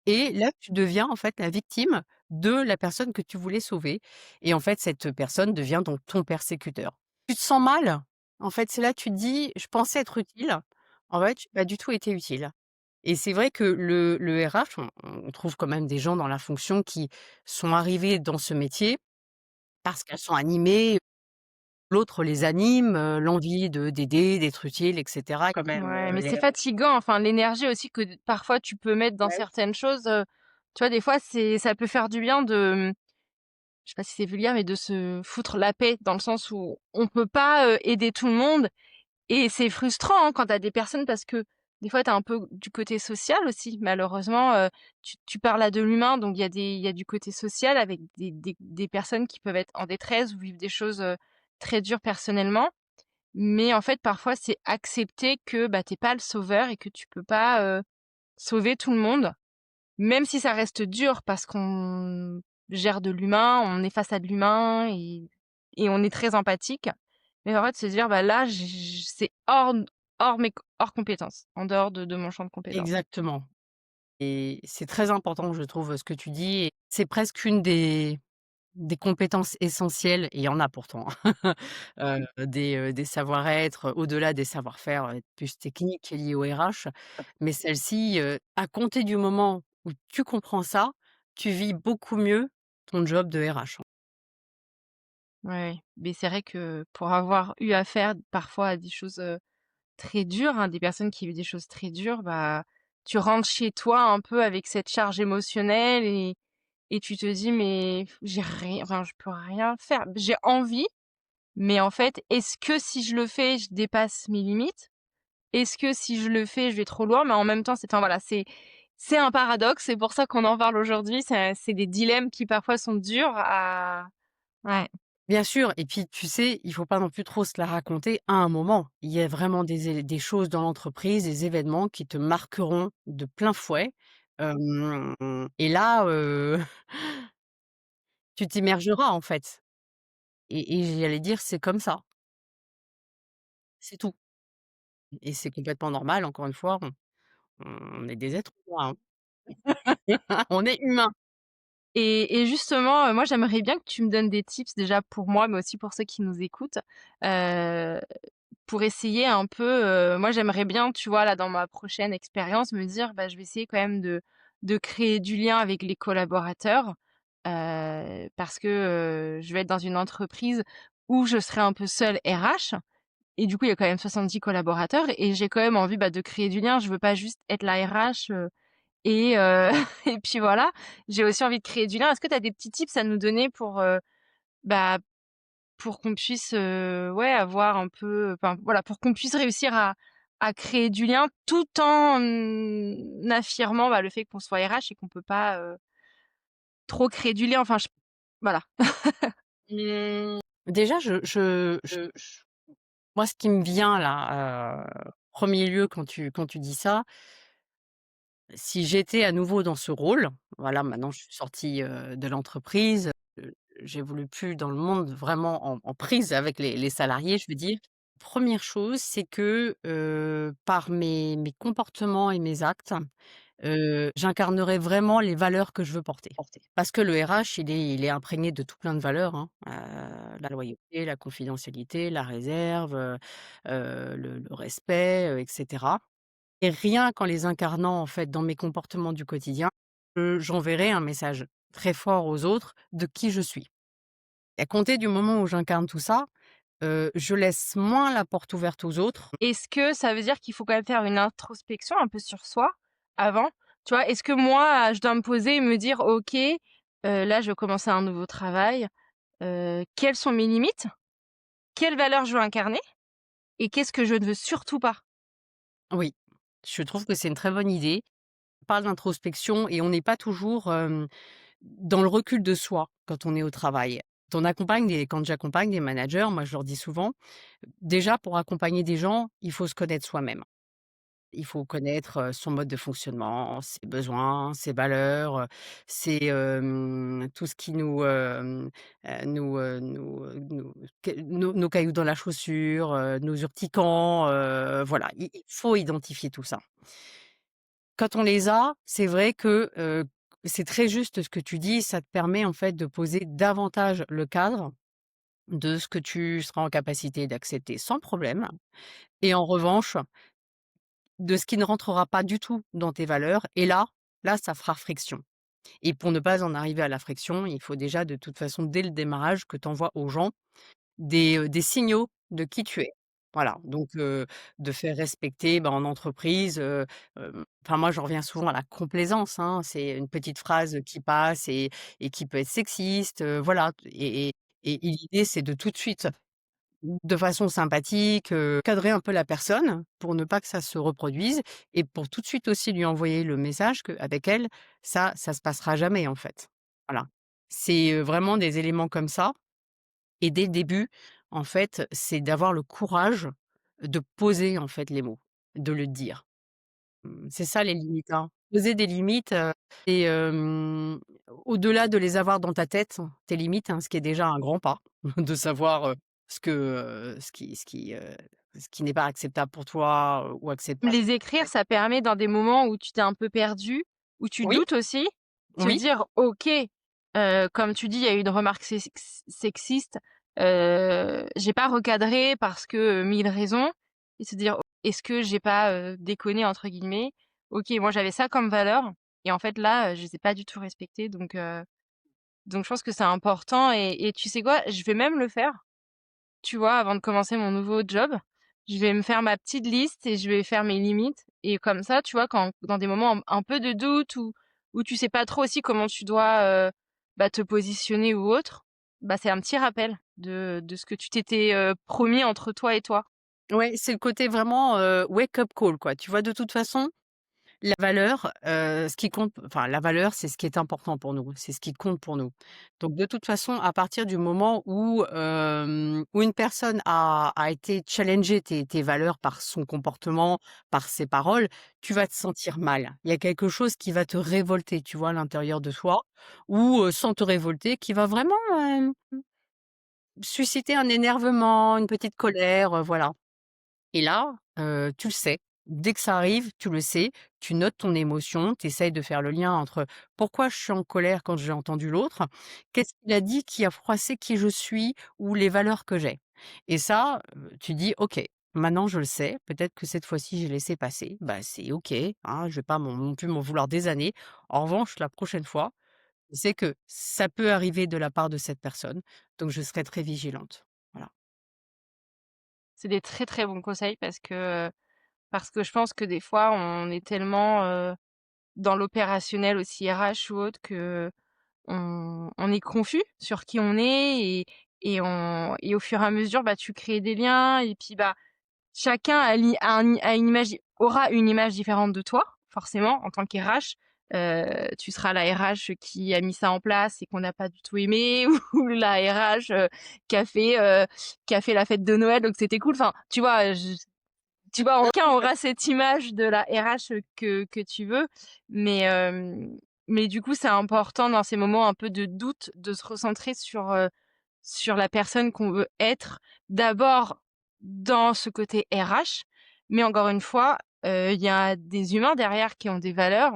et là, tu deviens en fait la victime de la personne que tu voulais sauver et en fait, cette personne devient donc ton persécuteur. Tu te sens mal, en fait, c'est là que tu te dis: «Je pensais être utile, en fait, j'ai pas du tout été utile» et c'est vrai que le RH, on trouve quand même des gens dans la fonction qui sont arrivés dans ce métier parce qu'elles sont animées, l'autre les anime, l'envie de d'aider, d'être utile et cetera quand même, Ouais, mais les c'est fatigant, enfin, l'énergie aussi que parfois tu peux mettre dans ouais, certaines choses, tu vois, des fois, ça peut faire du bien de, je sais pas si c'est vulgaire, mais de se foutre la paix, dans le sens où on peut pas, aider tout le monde, et c'est frustrant, hein, quand tu as des personnes, parce que des fois tu as un peu du côté social aussi, malheureusement, tu parles à de l'humain, donc il y a du côté social avec des personnes qui peuvent être en détresse ou vivre des choses, très dures personnellement. Mais en fait, parfois, c'est accepter que, bah, tu pas le sauveur et que tu peux pas, sauver tout le monde, même si ça reste dur parce qu'on gère de l'humain, on est face à de l'humain, et on est très empathique. Mais en fait, se dire: «Bah, là, c'est hors compétences, en dehors de mon champ de compétences». exactement et c'est très important, je trouve, ce que tu dis et c'est presque une des compétences essentielles et il y en a pourtant, des savoir-être, au-delà des savoir-faire, plus techniques liés au RH. Mais celle-ci, à compter du moment où tu comprends ça, tu vis beaucoup mieux ton job de RH. Ouais, mais c'est vrai que pour avoir eu affaire parfois à des choses, très dures, hein, des personnes qui vivent des choses très dures, bah, tu rentres chez toi un peu avec cette charge émotionnelle, et tu te dis: «Mais j'ai rien, enfin, je peux rien faire». J'ai envie, mais en fait, est-ce que si je le fais, je dépasse mes limites? Est-ce que si je le fais, je vais trop loin? Mais en même temps, enfin voilà, c'est un paradoxe, c'est pour ça qu'on en parle aujourd'hui. C'est des dilemmes qui parfois sont durs à, ouais, Bien sûr et puis tu sais, il faut pas non plus trop se la raconter à un moment. Il y a vraiment des choses dans l'entreprise, des événements qui te marqueront de plein fouet, hem et là, tu t'immergeras en fait et j'allais dire: «C'est comme ça, c'est tout» et c'est complètement normal encore une fois, on est des êtres humains, hein. On est humain. et justement, moi, j'aimerais bien que tu me donnes des tips, déjà pour moi, mais aussi pour ceux qui nous écoutent, heu, pour essayer un peu, moi, j'aimerais bien, tu vois, là, dans ma prochaine expérience, me dire: «Bah, je vais essayer quand même de créer du lien avec les collaborateurs», parce que, je vais être dans une entreprise où je serai un peu seule RH, et du coup, il y a quand même 70 collaborateurs, et j'ai quand même envie, bah, de créer du lien. Je veux pas juste être la RH, et puis voilà. J'ai aussi envie de créer du lien. Est-ce que tu as des petits tips à nous donner pour, bah, pour qu'on puisse, ouais, avoir un peu, enfin, voilà, pour qu'on puisse réussir à créer du lien tout en, affirmant, bah, le fait qu'on soit RH et qu'on peut pas, trop créer du lien, enfin, voilà. Déjà, je moi, ce qui me vient là, 1er lieu, quand tu dis ça, si j'étais à nouveau dans ce rôle, voilà, maintenant je suis sortie, de l'entreprise, j'évolue plus dans le monde vraiment en prise avec les salariés, je veux dire. Première chose, c'est que, par mes comportements et mes actes, j'incarnerai vraiment les valeurs que je veux porter. Parce que le RH, il est imprégné de tout plein de valeurs, hein, la loyauté, la confidentialité, la réserve, le respect, et cetera. Et rien qu'en les incarnant, en fait, dans mes comportements du quotidien, j'enverrai un message très fort aux autres de qui je suis. Et à compter du moment où j'incarne tout ça, je laisse moins la porte ouverte aux autres. Est-ce que ça veut dire qu'il faut quand même faire une introspection un peu sur soi avant? Tu vois? Est-ce que moi, je dois me poser et me dire: «OK, là, je veux commencer un nouveau travail, quelles sont mes limites? Quelles valeurs je veux incarner? Et qu'est-ce que je ne veux surtout pas?» Oui, je trouve que c'est une très bonne idée. On parle d'introspection et on n'est pas toujours, dans le recul de soi quand on est au travail. Quand j'accompagne des managers, moi je leur dis souvent, déjà pour accompagner des gens, il faut se connaître soi-même. Il faut connaître, son mode de fonctionnement, ses besoins, ses valeurs, tout ce qui nous nos cailloux dans la chaussure, nos urticants, voilà. Il faut identifier tout ça. Quand on les a, c'est vrai que, c'est très juste ce que tu dis, ça te permet en fait de poser davantage le cadre de ce que tu seras en capacité d'accepter sans problème et en revanche, de ce qui ne rentrera pas du tout dans tes valeurs et là, ça fera friction et pour ne pas en arriver à la friction, il faut déjà de toute façon, dès le démarrage, que tu envoies aux gens des signaux de qui tu es. Voilà, donc de faire respecter, bah, en entreprise, enfin moi, j'en reviens souvent à la complaisance, hein. C'est une petite phrase qui passe et qui peut être sexiste, voilà et l'idée, c'est de tout de suite de façon sympathique, cadrer un peu la personne pour ne pas que ça se reproduise et pour tout de suite aussi lui envoyer le message qu'avec elle, ça se passera jamais, en fait. Voilà. C'est, vraiment des éléments comme ça et dès le début, en fait, c'est d'avoir le courage de poser, en fait, les mots, de le dire. C'est ça les limites, hein. Poser des limites, et au-delà de les avoir dans ta tête, tes limites, hein, ce qui est déjà un grand pas, de savoir, ce qui n'est pas acceptable pour toi, ou acceptable. Les écrire, ça permet dans des moments où tu t'es un peu perdu, où tu Oui, doutes aussi, te oui, dire: «OK, comme tu dis, il y a eu une remarque sexiste, j'ai pas recadré parce que, 1000 raisons» et se dire: «Est-ce que j'ai pas, "déconné" entre guillemets? OK, moi j'avais ça comme valeur et en fait là, je les ai pas du tout respectées donc je pense que c'est important et tu sais quoi? Je vais même le faire. Tu vois, avant de commencer mon nouveau job, je vais me faire ma petite liste et je vais faire mes limites et comme ça, tu vois, quand dans des moments un peu de doute ou où tu sais pas trop aussi comment tu dois, bah, te positionner ou autre, bah, c'est un petit rappel de ce que tu t'étais, promis entre toi et toi. ouais, c'est le côté vraiment, wake up call, quoi. Tu vois? De toute façon, la valeur, ce qui compte enfin, la valeur, c'est ce qui est important pour nous, c'est ce qui compte pour nous. Donc de toute façon, à partir du moment où une personne a été challenger tes valeurs par son comportement, par ses paroles, tu vas te sentir mal. Il y a quelque chose qui va te révolter, tu vois, à l'intérieur de toi ou, sans te révolter, qui va vraiment, susciter un énervement, une petite colère, voilà. Et là, tu le sais. Dès que ça arrive, tu le sais, tu notes ton émotion, tu essayes de faire le lien entre pourquoi je suis en colère quand j'ai entendu l'autre, qu'est-ce qu'il a dit qui a froissé qui je suis ou les valeurs que j'ai. Et ça, tu dis: «OK, maintenant je le sais, peut-être que cette fois-ci j'ai laissé passer, bah, c'est OK, hein, je vais pas non plus m'en vouloir des années. En revanche, la prochaine fois, je sais que ça peut arriver de la part de cette personne, donc je serai très vigilante». Voilà. C'est des très, très bons conseils parce que je pense que des fois, on est tellement, dans l'opérationnel aussi RH ou autre on est confus sur qui on est et au fur et à mesure, bah, tu crées des liens et puis, bah, chacun a une image aura une image différente de toi, forcément, en tant qu'RH. Tu seras la RH qui a mis ça en place et qu'on n'a pas du tout aimé ou la RH, qui a fait, qui a fait la fête de Noël, donc c'était cool. Enfin, tu vois? tu vois? Aucun aura cette image de la RH que tu veux, mais mais du coup, c'est important dans ces moments un peu de doute, de se recentrer sur la personne qu'on veut être. D'abord, dans ce côté RH, mais encore une fois, il y a des humains derrière qui ont des valeurs,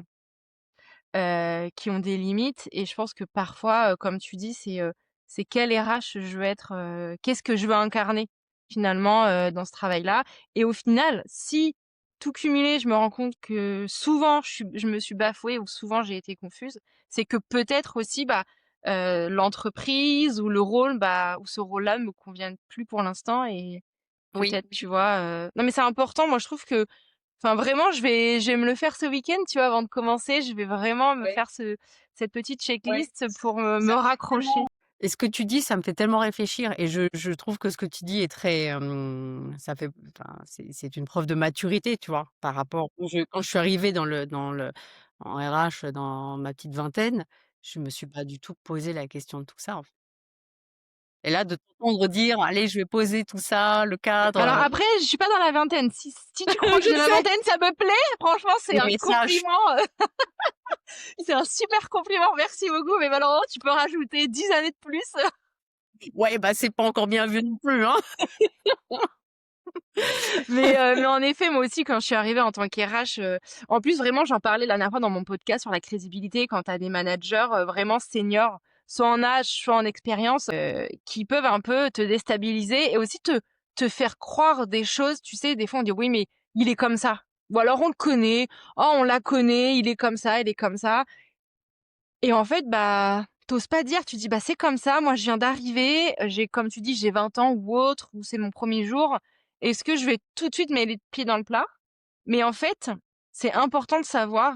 qui ont des limites et je pense que parfois, comme tu dis, c'est quel RH je veux être, qu'est-ce que je veux incarner finalement, dans ce travail-là et au final, si tout cumulé, je me rends compte que souvent je me suis bafouée ou souvent j'ai été confuse, c'est que peut-être aussi, bah, l'entreprise ou le rôle, bah, ou ce rôle-là ne me convient plus pour l'instant et Oui, peut-être, tu vois, non mais c'est important, moi je trouve que enfin vraiment, je vais me le faire ce week-end, tu vois? Avant de commencer, je vais vraiment me faire cette petite checklist pour me raccrocher. et ce que tu dis, ça me fait tellement réfléchir et je trouve que ce que tu dis est très, ça fait enfin, c'est une preuve de maturité, tu vois? Par rapport quand je suis arrivée en RH dans ma petite vingtaine, je me suis pas du tout posé la question de tout ça, en fait. Et là, de t'entendre dire: «Allez, je vais poser tout ça, le cadre», Alors après, je suis pas dans la vingtaine. Si tu crois que je de la sais, vingtaine, ça me plaît, franchement, c'est le un message. compliment, c'est un super compliment, merci beaucoup, mais malheureusement, tu peux rajouter 10 années de plus. Ouais, bah, c'est pas encore bien vu non plus, hein. Mais en effet, moi aussi, quand je suis arrivée en tant qu'RH, en plus, vraiment, j'en parlais la dernière fois dans mon podcast sur la crédibilité quand tu as des managers, vraiment seniors, soit en âge, soit en expérience, qui peuvent un peu te déstabiliser et aussi te faire croire des choses. Tu sais, des fois, on dit: «Oui, mais il est comme ça» ou alors: «On le connaît, oh, on la connaît, il est comme ça, il est comme ça». Et en fait, bah, tu pas dire, tu dis: «Bah, c'est comme ça, moi je viens d'arriver, j'ai comme tu dis, j'ai 20 ans ou autre, ou c'est mon premier jour. Est-ce que je vais tout de suite mettre les pieds dans le plat?» Mais en fait, c'est important de savoir,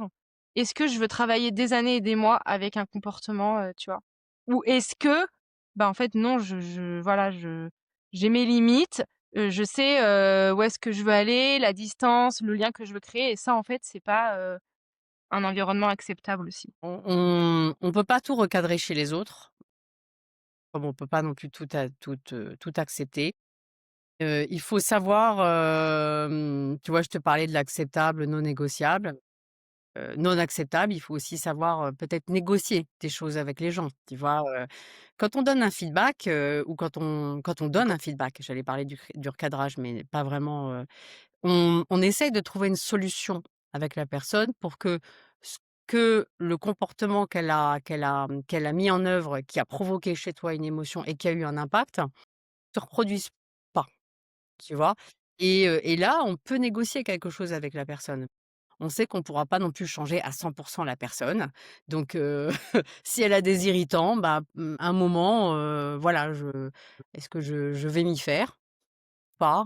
est-ce que je veux travailler des années et des mois avec un comportement, tu vois? Ou est-ce que, bah, en fait non, je voilà, j'ai mes limites, je sais, où est-ce que je veux aller, la distance, le lien que je veux créer et ça en fait, c'est pas, un environnement acceptable aussi. On peut pas tout recadrer chez les autres, comme on peut pas non plus tout accepter. Il faut savoir, tu vois, je te parlais de l'acceptable, non négociable. Non acceptable, il faut aussi savoir, peut-être négocier des choses avec les gens, tu vois? Quand on donne un feedback, ou quand on donne un feedback, j'allais parler du recadrage, mais pas vraiment, on essaye de trouver une solution avec la personne pour que ce que le comportement qu'elle a mis en œuvre, qui a provoqué chez toi une émotion et qui a eu un impact, se reproduise pas, tu vois? Et là, on peut négocier quelque chose avec la personne. On sait qu'on pourra pas non plus changer à 100 la personne. Donc si elle a des irritants, bah, un moment, voilà, je est-ce que je vais m'y faire? Pas.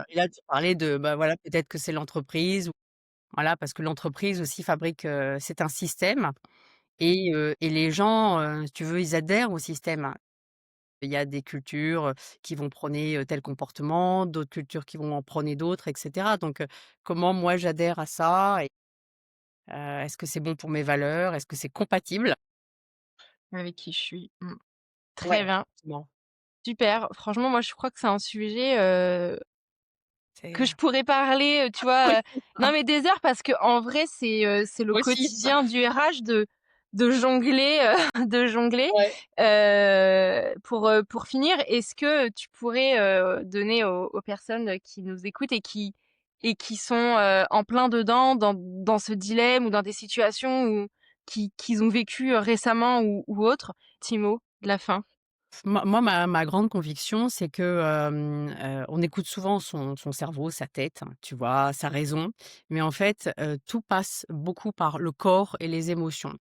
Et là, tu parlais de, bah, voilà, peut-être que c'est l'entreprise ou voilà, parce que l'entreprise aussi fabrique, c'est un système et les gens, si tu veux, ils adhèrent au système. Il y a des cultures, qui vont prôner, tel comportement, d'autres cultures qui vont en prôner d'autres et cetera. Donc comment moi j'adhère à ça et est-ce que c'est bon pour mes valeurs? Est-ce que c'est compatible? Avec qui je suis. Mmh. Ouais, Très bien, exactement. super. Franchement, moi, je crois que c'est un sujet, C'est, que je pourrais parler, tu vois, oui, non, mais des heures parce qu'en vrai, c'est le moi aussi. quotidien du RH de jongler, de jongler. Ouais. Pour finir, est-ce que tu pourrais, donner aux personnes qui nous écoutent et qui sont, en plein dedans dans ce dilemme ou dans des situations où qu'ils ont vécu, récemment ou autre, petit mot de la fin? Moi, ma grande conviction, c'est que, on écoute souvent son cerveau, sa tête, hein, tu vois, sa raison, mais en fait, tout passe beaucoup par le corps et les émotions.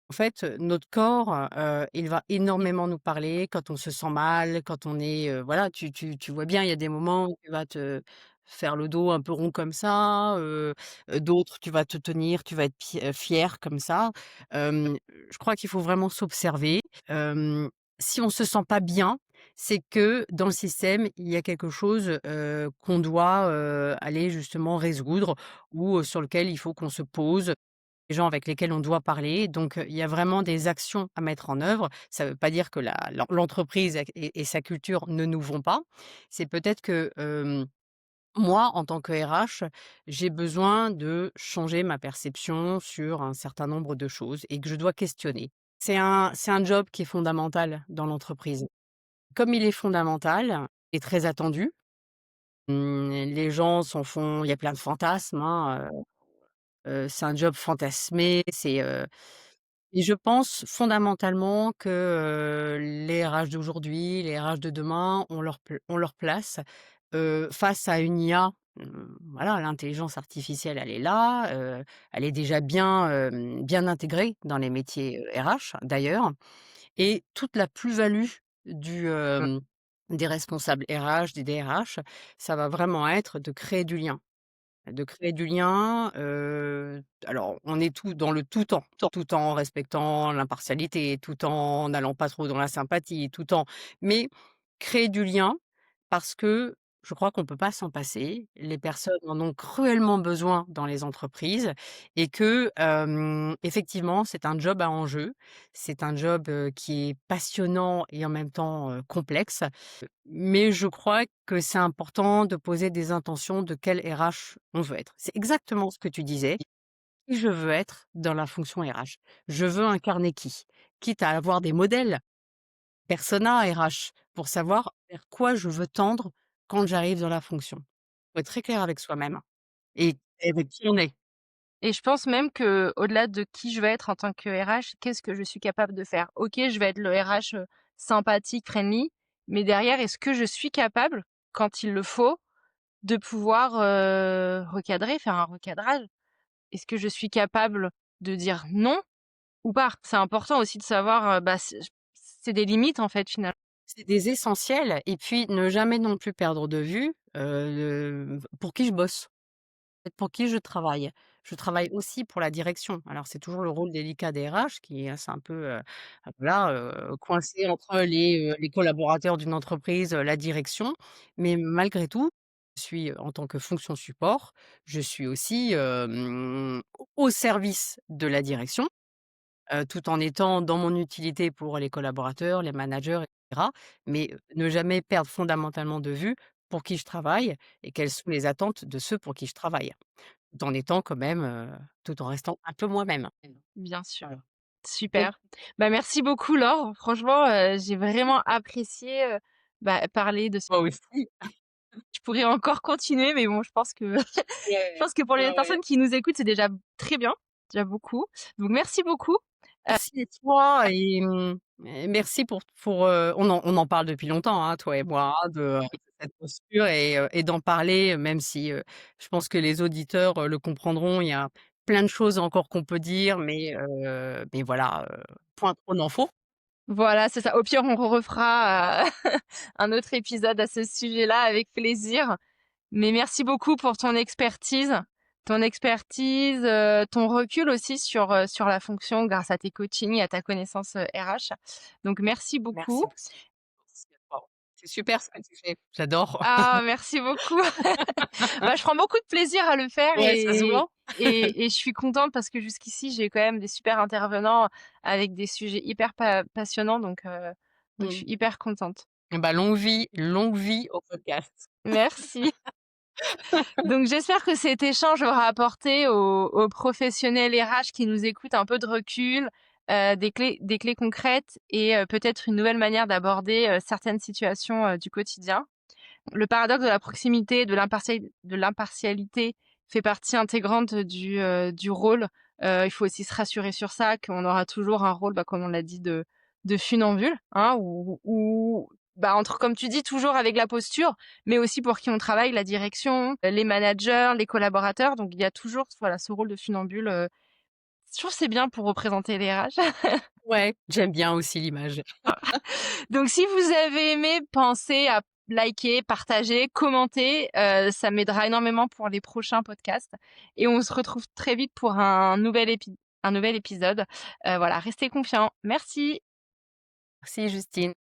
En fait, notre corps, il va énormément nous parler quand on se sent mal, quand on est, voilà, tu vois bien, il y a des moments où tu vas te faire le dos un peu rond comme ça, d'autres, tu vas te tenir, tu vas être fier comme ça. Je crois qu'il faut vraiment s'observer. Si on se sent pas bien, c'est que dans le système, il y a quelque chose, qu'on doit, aller justement résoudre ou, sur lequel il faut qu'on se pose, les gens avec lesquels on doit parler. Donc, il y a vraiment des actions à mettre en œuvre. Ça ne veut pas dire que l'entreprise et sa culture ne nous vont pas. C'est peut-être que, Moi, en tant que RH, j'ai besoin de changer ma perception sur un certain nombre de choses et que je dois questionner. C'est un job qui est fondamental dans l'entreprise. Comme il est fondamental et très attendu, les gens s'en font il y a plein de fantasmes, hein, c'est un job fantasmé, et je pense fondamentalement que, les RH d'aujourd'hui, les RH de demain ont leur place, face à une IA. Voilà, l'intelligence artificielle, elle est là, elle est déjà bien intégrée dans les métiers, RH d'ailleurs, et toute la plus-value du, des responsables RH, des DRH, ça va vraiment être de créer du lien. De créer du lien, alors on est tout dans le tout en respectant l'impartialité, tout en n'allant pas trop dans la sympathie, tout en mais créer du lien parce que je crois qu'on peut pas s'en passer. Les personnes en ont cruellement besoin dans les entreprises et que, effectivement, c'est un job à enjeu. C'est un job, qui est passionnant et en même temps, complexe. Mais je crois que c'est important de poser des intentions de quel RH on veut être. C'est exactement ce que tu disais. Qui je veux être dans la fonction RH? Je veux incarner qui? Quitte à avoir des modèles, persona RH, pour savoir vers quoi je veux tendre quand j'arrive dans la fonction. Faut être très clair avec soi-même et avec qui on est. Et je pense même que au delà de qui je vais être en tant que RH, qu'est-ce que je suis capable de faire? OK, je vais être le RH, sympathique, friendly, mais derrière, est-ce que je suis capable, quand il le faut, de pouvoir, recadrer, faire un recadrage? Est-ce que je suis capable de dire non ou pas? C'est important aussi de savoir, bah, c'est des limites, en fait, finalement. C'est des essentiels et puis ne jamais non plus perdre de vue, pour qui je bosse. Fait, pour qui je travaille. Je travaille aussi pour la direction. Alors c'est toujours le rôle délicat des RH qui est c'est un peu, voilà, coincé entre les collaborateurs d'une entreprise, la direction. Mais malgré tout, je suis, en tant que fonction support, je suis aussi, au service de la direction, tout en étant dans mon utilité pour les collaborateurs, les managers et cetera. Mais, ne jamais perdre fondamentalement de vue pour qui je travaille et quelles sont les attentes de ceux pour qui je travaille. Tout en étant quand même, tout en restant un peu moi-même. Bien sûr. Voilà. OK. Super. Bah, merci beaucoup Laure. Franchement, j'ai vraiment apprécié, bah, parler de ce Moi aussi. je pourrais encore continuer, mais bon, je pense que je Ouais, pense que pour les ouais, ouais. personnes qui nous écoutent, c'est déjà très bien, déjà beaucoup. Donc merci beaucoup. Merci à toi et merci pour, on en parle depuis longtemps, hein, toi et moi, hein, de cette posture et d'en parler, même si, je pense que les auditeurs, le comprendront. Il y a plein de choses encore qu'on peut dire, mais voilà, point trop n'en faut. Voilà, c'est ça. Au pire, on refera, un autre épisode à ce sujet-là avec plaisir. Mais merci beaucoup pour ton expertise, ton recul aussi sur la fonction grâce à tes coachings et à ta connaissance, RH. Donc merci beaucoup. Merci aussi. Merci à toi. C'est super ce que tu fais. J'adore. Ah, merci beaucoup. Bah, je prends beaucoup de plaisir à le faire Ouais, ça se voit. et je suis contente parce que jusqu'ici, j'ai quand même des super intervenants avec des sujets hyper passionnants donc je Mmh. suis hyper contente. Et bah, longue vie au podcast. Merci. Donc j'espère que cet échange aura apporté aux professionnels RH qui nous écoutent un peu de recul, des clés concrètes et peut-être une nouvelle manière d'aborder, certaines situations, du quotidien. Le paradoxe de la proximité, de l'impartialité fait partie intégrante du rôle. Il faut aussi se rassurer sur ça, qu'on aura toujours un rôle, bah, comme on l'a dit, de funambule, hein, ou bah, entre comme tu dis, toujours avec la posture, mais aussi pour qui on travaille, la direction, les managers, les collaborateurs. Donc il y a toujours, voilà, ce rôle de funambule, je trouve que c'est bien pour représenter les RH. Ouais, j'aime bien aussi l'image. Donc si vous avez aimé, pensez à liker, partager, commenter, ça m'aidera énormément pour les prochains podcasts et on se retrouve très vite pour un nouvel épisode. Voilà, restez confiants. Merci. Merci Justine.